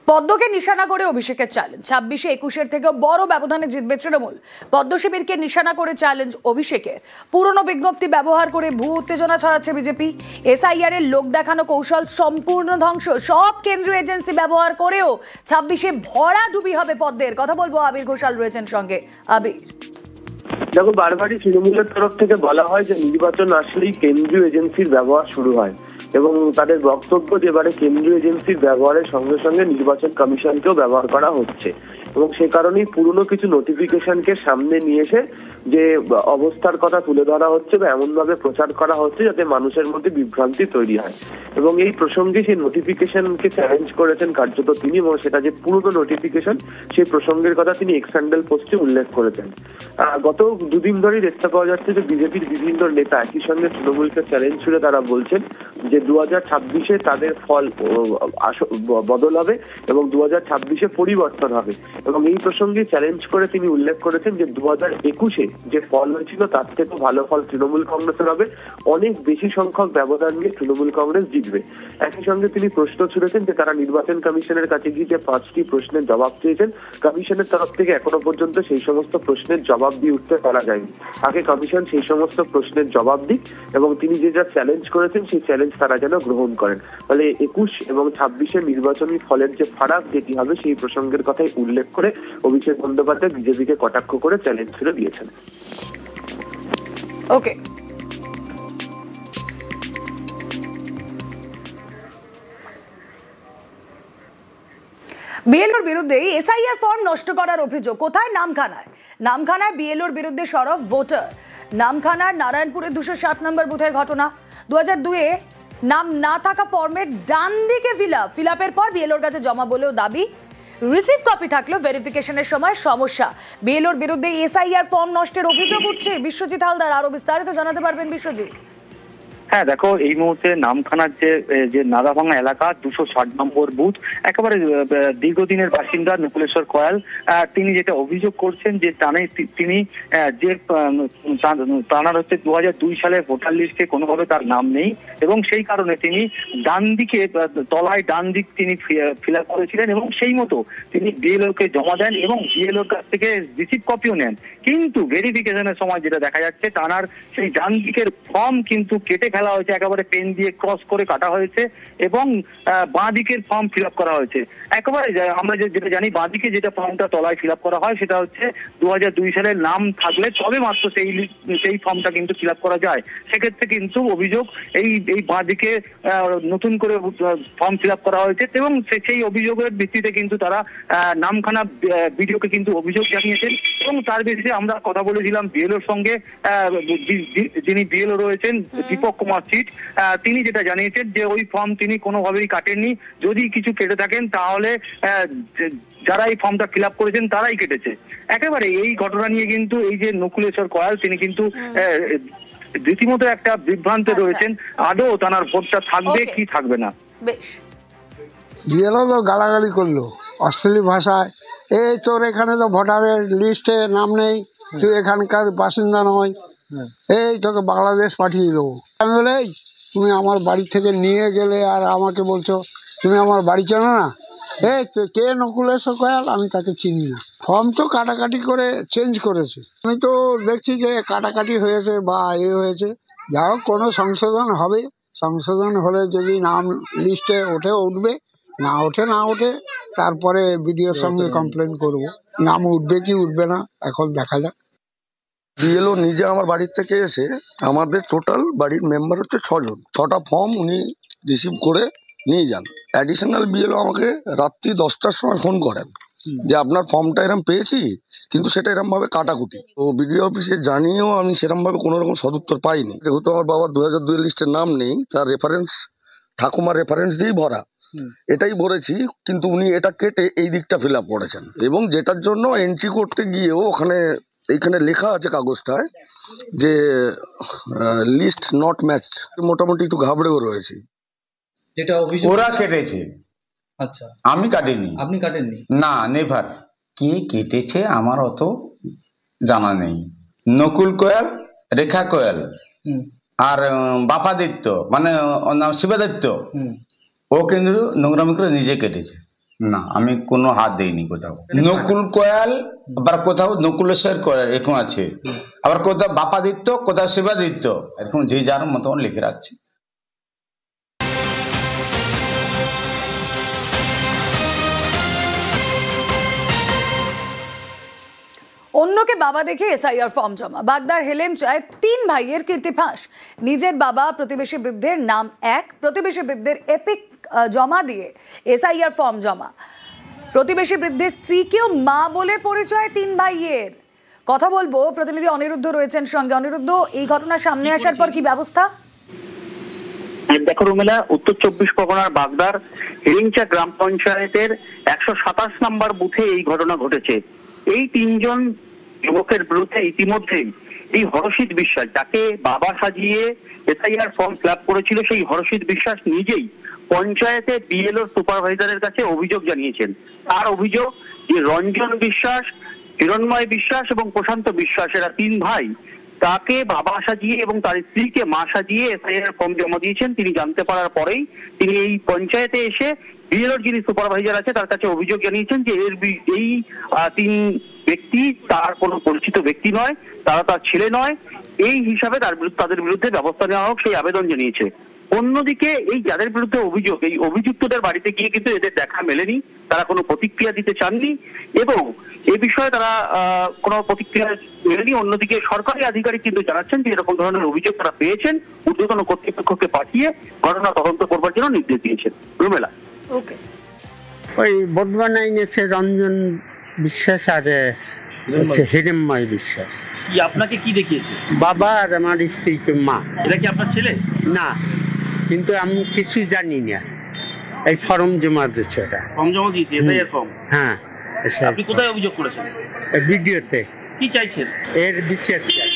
পদ্মকে নিশানা করে অভিষেকের চ্যালেঞ্জ 26-এ 21-এর থেকেও বড় ব্যবধানে জিতবে তৃণমূল। পদ্ম শিবিরকে নিশানা করে চ্যালেঞ্জ অভিষেকের। পুরনো বিজ্ঞপ্তি ব্যবহার করে ভূ উত্তেজনা ছড়াচ্ছে বিজেপি। এসআইআর এর লোক দেখানো কৌশল সম্পূর্ণ ধ্বংস। সব কেন্দ্রীয় এজেন্সি ব্যবহার করেও 26-এ ভরাডুবি হবে পদ্মের। কথা বলবো, আবির ঘোষাল রয়েছেন সঙ্গে। আবির, দেখো, বারবারই তৃণমূলের তরফ থেকে বলা হয় যে নির্বাচন আসলেই কেন্দ্রীয় এজেন্সির ব্যবহার শুরু হয় এবং তাদের বক্তব্য যে এবারে কেন্দ্রীয় এজেন্সির ব্যবহারের সঙ্গে সঙ্গে নির্বাচন কমিশনকেও ব্যবহার করা হচ্ছে এবং সে কারণেই পুরনো কিছু নোটিফিকেশনকে সামনে নিয়ে এসে যে অবস্থার কথা তুলে ধরা হচ্ছে বা এমন ভাবে প্রচার করা হচ্ছে যাতে মানুষের মধ্যে বিভ্রান্তি তৈরি হয়। এবং এই প্রসঙ্গে সেই নোটিফিকেশনকে চ্যালেঞ্জ করেছেন কার্যত তিনি, এবং সেটা যে পুরনো নোটিফিকেশন সেই প্রসঙ্গের কথা তিনি এক্স হ্যান্ডেল পোস্টে উল্লেখ করেছেন। গত দুদিন ধরেই দেখতে পাওয়া যাচ্ছে যে বিজেপির বিভিন্ন নেতা একই সঙ্গে তৃণমূলকে চ্যালেঞ্জ ছুড়ে তারা বলছেন যে 2026-এ তাদের ফল বদল হবে এবং 2026-এ পরিবর্তন হবে। এবং এই প্রসঙ্গে চ্যালেঞ্জ করে তিনি উল্লেখ করেছেন যে 2021-এ যে ফল হয়েছিল তার থেকে ভালো ফল তৃণমূল কংগ্রেসের হবে, অনেক বেশি সংখ্যক ব্যবধান নিয়ে তৃণমূল কংগ্রেস জিতবে। একই সঙ্গে তিনি প্রশ্ন ছুড়েছেন যে তারা নির্বাচন কমিশনের কাছে গিয়ে যে 5টি প্রশ্নের জবাব চেয়েছেন, কমিশনের তরফ থেকে এখনো পর্যন্ত সেই সমস্ত প্রশ্নের জবাব দিয়ে উঠতে পারা যায়নি। আগে কমিশন সেই সমস্ত প্রশ্নের জবাব দিক এবং তিনি যে যা চ্যালেঞ্জ করেছেন সেই চ্যালেঞ্জ তারা যেন গ্রহণ করেন। ফলে 21 এবং 26-এর নির্বাচনী ফলের যে ফারাক যেটি হবে সেই প্রসঙ্গের কথাই উল্লেখ করে অভিষেক বন্দ্যোপাধ্যায় বিজেপিকে কটাক্ষ করে চ্যালেঞ্জ ছুড়ে দিয়েছেন। ওকে, বিএলওর বিরুদ্ধে এসআইআর ফর্ম নষ্ট করার অভিযোগ কোথায়? নামখানায় বিএলওর বিরুদ্ধে সরব ভোটার। নামখানার নারায়ণপুরের 207 নম্বর বুথের ঘটনা। 2002-এ নাম না থাকা ফর্মের ডান দিকে ফিল আপের পর বিএলওর কাছে জমা বলেও দাবি, রিসিভ কপি থাকলেও ভেরিফিকেশনের সময় সমস্যা। বিএলওর বিরুদ্ধে এসআইআর ফর্ম নষ্টের অভিযোগ উঠছে। বিশ্বজিৎ হালদার আরো বিস্তারিত জানাতে পারবেন। বিশ্বজিৎ। হ্যাঁ, দেখো, এই মুহূর্তে নামখানার যে নাদাভাঙা এলাকা 260 নম্বর বুথ, একেবারে দীর্ঘদিনের বাসিন্দা নকুলেশ্বর কয়াল, তিনি যেটা অভিযোগ করছেন যে তিনি যে তাঁর হচ্ছে 2002 সালের ভোটার লিস্টে কোনোভাবে তার নাম নেই এবং সেই কারণে তিনি ডান দিকে তলায় ডান দিক তিনি ফিল আপ করেছিলেন এবং সেই মতো তিনি বিএলওকে জমা দেন এবং বিএলওর কাছ থেকে রিসিভ কপিও নেন। কিন্তু ভেরিফিকেশনের সময় যেটা দেখা যাচ্ছে, তার সেই ডান দিকের ফর্ম কিন্তু কেটে ফেলা হয়েছে, একেবারে পেন দিয়ে ক্রস করে কাটা হয়েছে এবং বাঁ দিকের ফর্ম ফিল আপ করা হয়েছে। একেবারে আমরা যেটা জানি, বাঁ দিকে যেটা ফর্মটা তলায় ফিল আপ করা হয় সেটা হচ্ছে 2002 সালের নাম থাকলে তবে মাত্র সেই ফর্মটা কিন্তু ফিল আপ করা যায়। সেক্ষেত্রে কিন্তু অভিযোগ এই বাঁ দিকে নতুন করে ফর্ম ফিল আপ করা হয়েছে এবং সেই অভিযোগের ভিত্তিতে কিন্তু তারা নামখানা বিডিওকে কিন্তু অভিযোগ জানিয়েছেন এবং তার ভিত্তিতে আমরা কথা বলেছিলাম বিএলওর সঙ্গে, যিনি বিএলও রয়েছেন দীপক কুমার সিট। তিনি যেটা জানিয়েছেন যে ওই ফর্ম তিনি কোনোভাবেই কাটেননি, যদি কিছু কেটে থাকেন তাহলে যারা এই ফর্মটা ফিল আপ করেছেন তারাই কেটেছে। একেবারে এই ঘটনা নিয়ে কিন্তু এই যে নকুলেশ্বর কয়াল, তিনি কিন্তু রীতিমতো একটা বিভ্রান্তে রয়েছেন, আদৌ তার ভোটটা থাকবে কি থাকবে না। বিএলও তো গালাগালি করলো অশ্লীল ভাষায়, এই তোর এখানে তো ভোটারের লিস্টে নাম নেই, তুই এখানকার বাসিন্দা নয়, এই তোকে বাংলাদেশ পাঠিয়ে দেবো। আমি বলে, এই তুমি আমার বাড়ি থেকে নিয়ে গেলে আর আমাকে বলছো তুমি আমার বাড়ি চেনো না? এই কে নকুলেশ্বর কয়াল? আমি তাকে চিনি না। ফর্ম তো কাটাকাটি করে চেঞ্জ করেছে, আমি তো দেখছি যে কাটাকাটি হয়েছে বা হয়েছে। যা হোক, কোনো সংশোধন হবে, সংশোধন হলে যদি নাম লিস্টে উঠবে, না ওঠে তারপরে বিডিওর সঙ্গে কমপ্লেন করব। নাম উঠবে কি উঠবে না এখন দেখা যাক। বিএলও নিজে আমার বাড়ির থেকে এসে, আমাদের টোটাল বাড়ির মেম্বার হচ্ছে 6 জন, 6টা ফর্ম উনি রিসিভ করে নিয়ে যান। অ্যাডিশনাল বিএলও আমাকে রাত্রি 10টার সময় ফোন করেন যে আপনার ফর্মটা এরম পেয়েছি, কিন্তু সেটা এরম ভাবে কাটাকুটি। তো বিডিও অফিসে জানিয়েও আমি সেরম ভাবে কোনো রকম সদুত্তর পাইনি। যেহেতু আমার বাবা 2002 লিস্টের নাম নেই, তার রেফারেন্স ঠাকুমার রেফারেন্স দিয়েই ভরা, এটাই ভরেছি, কিন্তু উনি এটা কেটে এই দিকটা ফিল আপ করেছেন এবং যেটার জন্য এন্ট্রি করতে গিয়েও এইখানে লেখা আছে কাগজটায় যে লিস্ট নট ম্যাচ। মোটামুটি একটু ঘাবড়েও রয়েছে। যেটা অভিযোগ ওরা কেটেছে, আচ্ছা, আমি কাটিনি। আপনি কাটেননি? না, নেভার। কে কেটেছে আমার অত জানা নেই। নকুল কোয়াল, রেখা কোয়াল আর বাপাদিত্য মানে শিবাদিত্য, ও কিন্তু নোংরামি করে নিজে কেটেছে। না, আমি কোনো হাত দিইনি কোথাও। নকুল কয়াল, আবার কোথাও নকুলেশ্বর কয়াল এরকম আছে, আবার কোথাও বাপাদিত্য, কোথাও শিবাদিত্য, এরকম যে যার মতন লিখে রাখছে। অন্যকে বাবা দেখে এসআইআর ফর্ম জমা, বাগদার হেলেন চায় 3 ভাইয়ের কীর্তি ফাঁস। নিজের বাবা প্রতিবেশী বৃদ্ধের নাম এক, প্রতিবেশী বৃদ্ধের এপিক জমা দিয়ে এসআইআর ফর্ম জমা। প্রতিবেশী বৃদ্ধের স্ত্রীকেও মা বলে পরিচয় 3 ভাইয়ের। কথা বলবো, প্রতিনিধি অনিরুদ্ধ রয়েছেন সঙ্গে। অনিরুদ্ধ, এই ঘটনা সামনে আসার পর কি ব্যবস্থা? দেখো রুমেলা, উত্তর 24 পরগনার বাগদার হেরিংচা গ্রাম পঞ্চায়েতের 127 নম্বর বুথে এই ঘটনা ঘটেছে। এই 3 জন যুবকের বিরুদ্ধে ইতিমধ্যেই এই হরষিত বিশ্বাস, যাকে বাবা সাজিয়ে এসআইআর ফর্ম ফিল আপ করেছিল, সেই হরষিত বিশ্বাস নিজেই পঞ্চায়েতে বিএলও সুপারভাইজারের কাছে অভিযোগ জানিয়েছেন। তার অভিযোগ যে রঞ্জন বিশ্বাস, হিরণময় বিশ্বাস এবং প্রশান্ত বিশ্বাস, এরা 3 ভাই তাকে বাবা সাজিয়ে এবং তার স্ত্রীকে মা সাজিয়ে এসআইআর ফর্ম জমা দিয়েছেন। তিনি জানতে পারার পরেই তিনি এই পঞ্চায়েতে এসে বিএলওর যিনি সুপারভাইজার আছে তার কাছে অভিযোগ জানিয়েছেন যে এই 3 ব্যক্তি তার কোনো পরিচিত ব্যক্তি নয়, তারা তার ছেলে নয়, এই হিসাবে তাদের বিরুদ্ধে ব্যবস্থা নেওয়া হোক সেই আবেদন জানিয়েছে। অন্যদিকে এই যাদের বিরুদ্ধে অভিযোগ, এই অভিযুক্তদের বাড়িতে গিয়ে কিন্তু এদের দেখা মেলেনি, তারা কোনো প্রতিক্রিয়া দিতে চাননি এবং এ বিষয়ে তারা কোনো প্রতিক্রিয়া মেলেনি। অন্যদিকে সরকারি আধিকারিক কিন্তু জানাচ্ছেন যে এরকম ধরনের অভিযোগ তারা পেয়েছেন, ঊর্ধ্বতন কর্তৃপক্ষকে পাঠিয়ে ঘটনা তদন্ত করবার জন্য নির্দেশ দিয়েছেন। রুমেলা, ওকে। ওই ভোট বানাই নিয়েছে রঞ্জন বিশ্বাস আর হিরণময় বিশ্বাস। কি আপনাকে কি দেখিয়েছে? বাবা আর আমার স্ত্রীকে মা। এটা কি আপনার ছেলে? না, কিন্তু আমি কিছু জানি না। এই ফর্ম জমা দিচ্ছে ওরা। ফর্ম জমা দিয়েছে, এসআইআর ফর্ম। হ্যাঁ, আপনি কোথায় অভিযোগ করেছেন? ভিডিওতে। কি চাইছেন? এর বিচার চাই।